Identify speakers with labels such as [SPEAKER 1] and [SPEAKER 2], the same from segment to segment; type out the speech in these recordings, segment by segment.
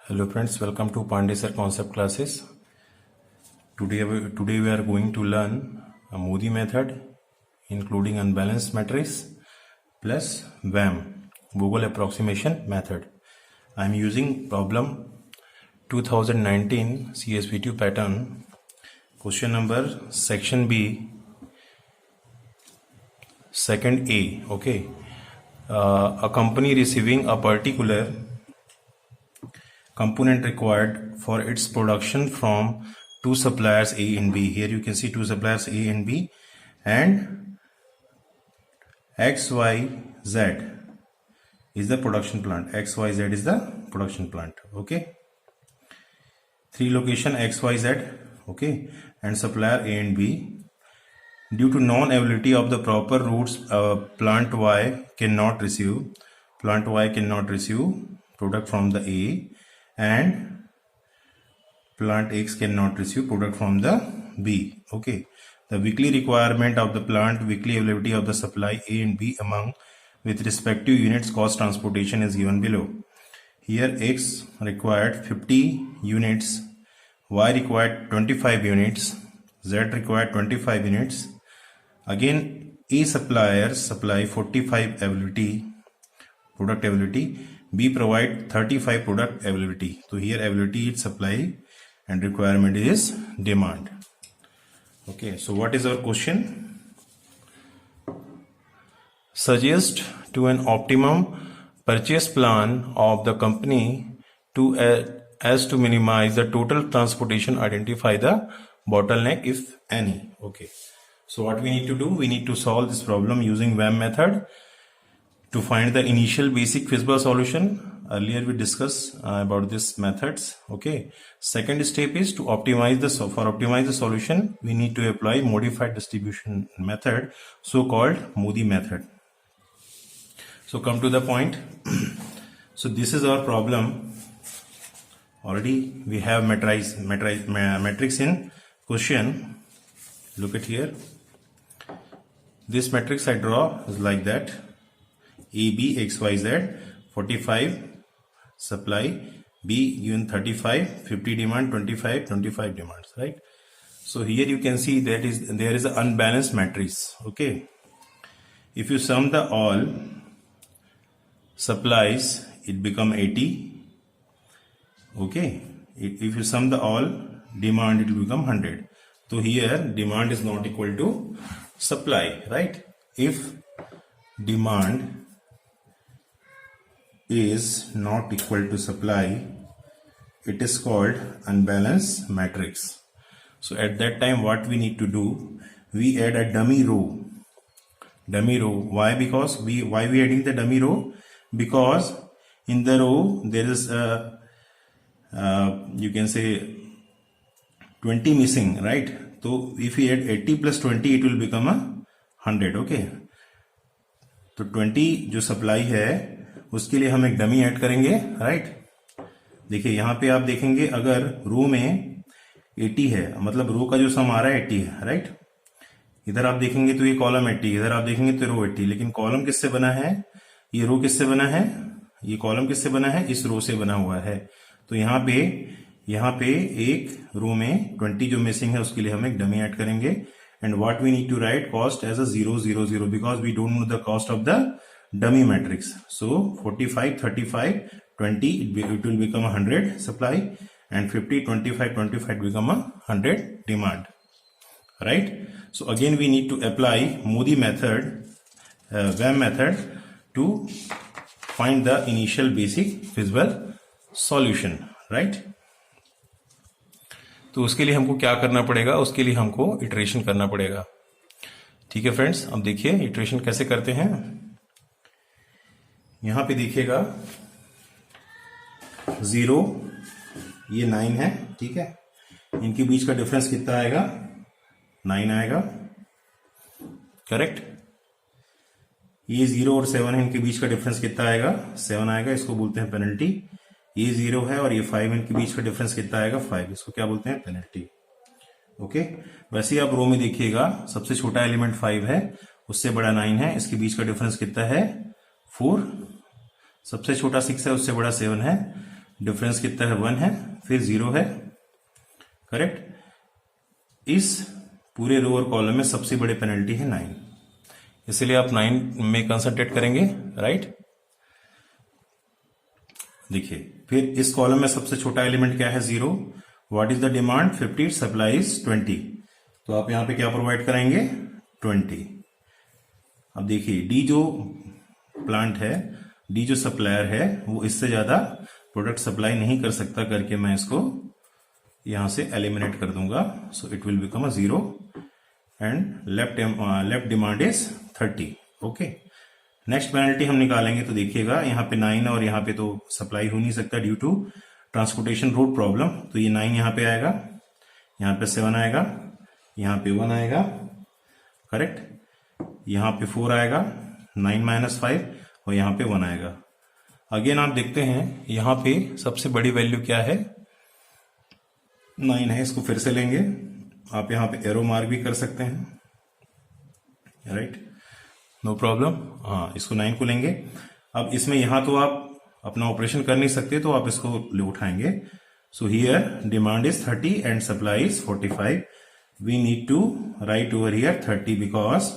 [SPEAKER 1] Hello friends, welcome to Pandey Sir Concept Classes. Today we are going to learn a Moody method including unbalanced matrix plus WAM, Vogel approximation method. I am using problem 2019 CSV2 pattern, question number section B, second A. Okay, a company receiving a particular component required for its production from two suppliers A and B. Here you can see two suppliers A and B, and XYZ is the production plant. XYZ is the production plant. Okay, three location XYZ. Okay, and supplier A and B. Due to non-availability of the proper routes, plant Y cannot receive product from the A, and plant X cannot receive product from the B. Okay, the weekly requirement of the plant, weekly availability of the supply A and B among with respective units cost transportation is given below. Here X required 50 units, Y required 25 units, Z required 25 units. Again, A supplier supply 45 product availability, B provide 35 product availability. So here availability is supply and requirement is demand. Okay, so what is our question? Suggest to an optimum purchase plan of the company as to minimize the total transportation, identify the bottleneck if any. Okay, so what we need to do, we need to solve this problem using WAM method to find the initial basic feasible solution. Earlier we discussed about these methods. Okay, second step is to optimize the solution, we need to apply modified distribution method, so called Moody method. So come to the point. So this is our problem. Already we have matrix in question. Look at here. This matrix I draw is like that. A, B, X, Y, Z, 45 supply, B given 35, 50 demand, 25 demands, right? So here you can see that there is an unbalanced matrix. Okay, if you sum the all supplies, it become 80. Okay, if you sum the all demand, it will become 100. So here demand is not equal to supply, right? If demand is not equal to supply, it is called unbalanced matrix. So at that time what we need to do, we add a dummy row. Why? Because why we adding the dummy row? Because in the row there is a you can say 20 missing, right? So if we add 80 plus 20, it will become a 100. Okay, तो 20 जो supply है उसके लिए हम एक dummy add करेंगे, right? देखिए यहाँ पे आप देखेंगे अगर रो में 80 है, मतलब रो का जो सम आ रहा है 80 है, राइट? इधर आप देखेंगे तो ये कॉलम 80, इधर आप देखेंगे तो रो 80, लेकिन कॉलम किससे बना है? ये रो किससे बना है? ये कॉलम किससे बना है? इस रो से बना हुआ है. तो यहाँ पे एक रो में 20 जो मिसिंग है उसके लिए हम एक डमी ऐड करेंगे. And what we need to write cost as a 0 0 0 because we don't know the cost of the dummy matrix. So 45 35 20 it will become 100 supply, and 50 25 25 become a 100 demand, right? So again we need to apply Moody method, WAM method, to find the initial basic feasible solution, right? तो उसके लिए हमको क्या करना पड़ेगा? उसके लिए हमको इटरेशन करना पड़ेगा. ठीक है फ्रेंड्स, अब देखिए इटरेशन कैसे करते हैं. यहां पे देखिएगा 0, ये 9 है, ठीक है? इनके बीच का डिफरेंस कितना आएगा? 9 आएगा, करेक्ट? ये 0 और 7 है, इनके बीच का डिफरेंस कितना आएगा? 7 आएगा, इसको बोलते हैं पेनल्टी. ये 0 है और ये 5, इनके बीच का डिफरेंस कितना आएगा? 5, इसको क्या बोलते हैं? पेनल्टी. ओके, वैसे ही आप रो में देखिएगा, सबसे छोटा एलिमेंट 5 है, उससे बड़ा 9 है, इसके बीच का डिफरेंस कितना है? 4. सबसे छोटा 6 है, उससे बड़ा 7 है, डिफरेंस कितना है 1 है, फिर 0 है, करेक्ट। इस पूरे रो और कॉलम में सबसे बड़ी पेनल्टी है 9, इसलिए आप 9 में कंसंट्रेट करेंगे, राइट। देखिए फिर इस कॉलम में सबसे छोटा एलिमेंट क्या है 0। What is the demand 50, supply is 20, तो आप यहां पे क्या प्रोवाइड कराएंगे 20। अब देखिए डी जो प्लांट है, डी जो सप्लायर है, वो इससे ज्यादा प्रोडक्ट सप्लाई नहीं कर सकता करके मैं इसको यहां से एलिमिनेट कर दूंगा। So it will become a 0 and left demand is 30। Okay, next penalty हम निकालेंगे तो देखिएगा यहाँ पे 9 और यहाँ पे तो सप्लाई हो नहीं सकता due to transportation route problem, तो ये 9 यहाँ पे आएगा, यहाँ पे 7 आएगा, यहाँ पे 1 आएगा, करेक्ट। यहाँ पे 4 आएगा, 9 माइनस 5, और यहाँ पे 1 आएगा। अगेन आप देखते हैं यहाँ पे सबसे बड़ी वैल्यू क्या है 9 है। इसको फिर से लेंगे, आप यहाँ पे एरो मार्क भी कर सकते हैं, राइट, नो प्रॉब्लम। हाँ, इसको 9 को लेंगे। अब इसमें यहां तो आप अपना ऑपरेशन कर नहीं सकते, तो आप इसको उठाएंगे। So here demand is 30 and supply is 45। We need to write over here 30 because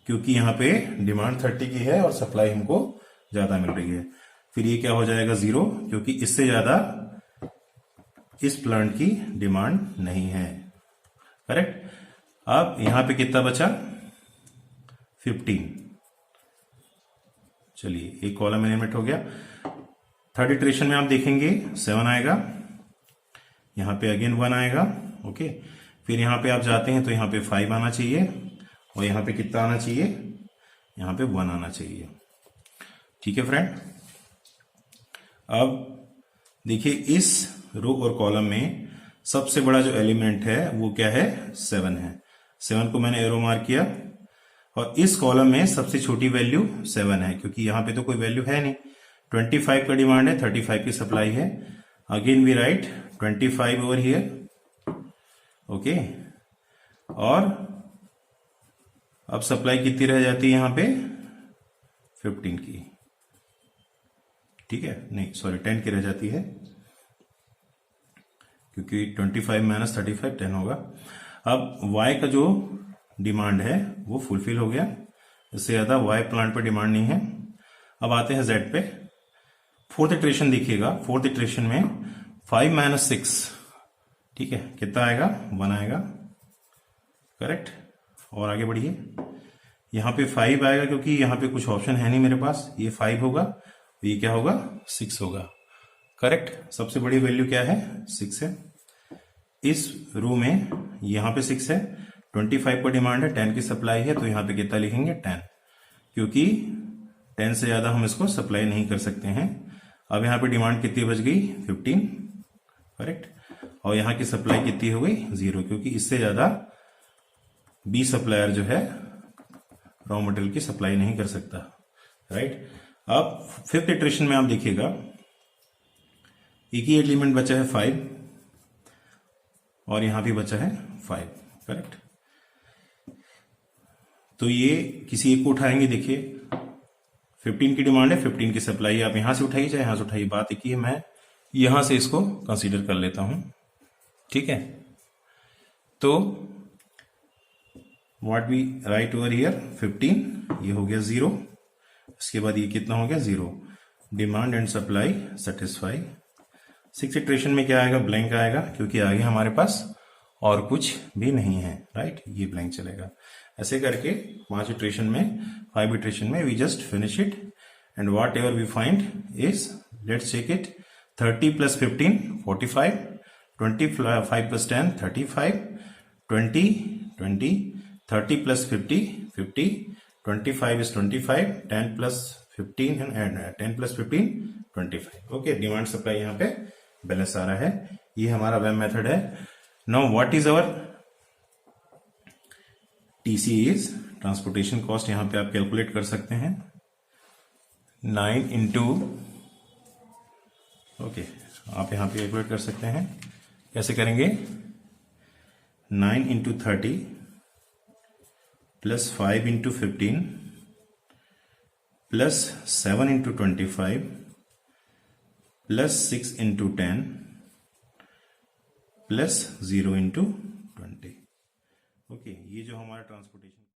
[SPEAKER 1] क्योंकि यहाँ पे डिमांड 30 की है और सप्लाई हमको ज्यादा मिल रही है। फिर ये क्या हो जाएगा 0, क्योंकि इससे ज्यादा इस प्लांट की डिमांड नहीं है, करेक्ट। अब यहां पे कितना बचा 15। चलिए एक कॉलम एलिमेंट हो गया। थर्ड इटरेशन में आप देखेंगे 7 आएगा, यहां पे अगेन 1 आएगा, ओके। फिर यहां पे आप जाते हैं तो यहां पे 5 आना चाहिए, और यहां पे कितना आना चाहिए, यहां पे 1 आना चाहिए, ठीक है फ्रेंड। अब देखिए इस रो और कॉलम में सबसे बड़ा जो एलिमेंट है वो क्या है 7 है। 7 को मैंने एरो मार्क किया, और इस कॉलम में सबसे छोटी वैल्यू 7 है, क्योंकि यहां पे तो कोई वैल्यू है नहीं। 25 का डिमांड है, 35 की सप्लाई है। Again we write 25 over here, okay. और अब सप्लाई कितनी रह जाती है यहां पे 15 की, ठीक है, नहीं सॉरी 10 की रह जाती है, क्योंकि 25 माइनस 35 10 होगा। अब y का जो डिमांड है वो फुलफिल हो गया, इससे ज्यादा y प्लांट पे डिमांड नहीं है। अब आते हैं z पे। फोर्थ इटरेशन देखिएगा, फोर्थ इटरेशन में 5 माइनस 6, ठीक है, कितना आएगा 1 आएगा, करेक्ट। और आगे बढ़िए, यहां पे 5 आएगा, क्योंकि यहां पे कुछ ऑप्शन है नहीं मेरे पास, ये 5 होगा, ये क्या होगा 6 होगा, करेक्ट। सबसे बड़ी वैल्यू क्या है 6 है। इस रो में यहां पे 6 है, 25 का डिमांड है, 10 की सप्लाई है, तो यहां पे कितना लिखेंगे 10, क्योंकि 10 से ज्यादा हम इसको सप्लाई नहीं कर सकते हैं। अब यहां पे डिमांड कितनी बच गई 15, करेक्ट। और यहां की सप्लाई कितनी हो गई 0, क्योंकि इससे ज्यादा बी सप्लायर जो है रॉ मटेरियल की सप्लाई नहीं कर सकता, राइट। अब फिफ्थ इटरेशन में आप देखिएगा एक ही एलिमेंट बचा है 5, और यहां भी बचा है 5, करेक्ट। तो ये किसी एक को उठाएंगे, देखिए 15 की डिमांड है, 15 की सप्लाई, आप यहां से उठाइए चाहे यहां से उठाइए, बात एक ही है। मैं यहां से इसको कंसीडर कर लेता हूं, ठीक है। तो what we write over here 15, ये हो गया 0। इसके बाद ये कितना हो गया 0, demand and supply satisfy. Six iteration में क्या आएगा ब्लैंक आएगा, क्योंकि आगे हमारे पास और कुछ भी नहीं है, राइट, ये ब्लैंक चलेगा। ऐसे करके 5 इटरेशन में 5 इटरेशन में we just finish it, and whatever we find is, let's check it, 30 plus 15 45, 25 plus 10 35, 20 20, 30 plus 50 50, 25 is 25, 10 plus 15 and 10 plus 15 25। Okay, demand supply यहाँ पे बैलेंस आ रहा है। ये हमारा वेब मेथड है। Now what is our TC is transportation cost, यहां पे आप कैलकुलेट कर सकते हैं 9 इंटू, ओके, आप यहां पे कैलकुलेट कर सकते हैं, कैसे करेंगे 9 into 30 plus 5 into 15 plus 7 into 25 plus 6 into 10 plus 0 into 20। Okay, ये जो हमारा ट्रांसपोर्टेशन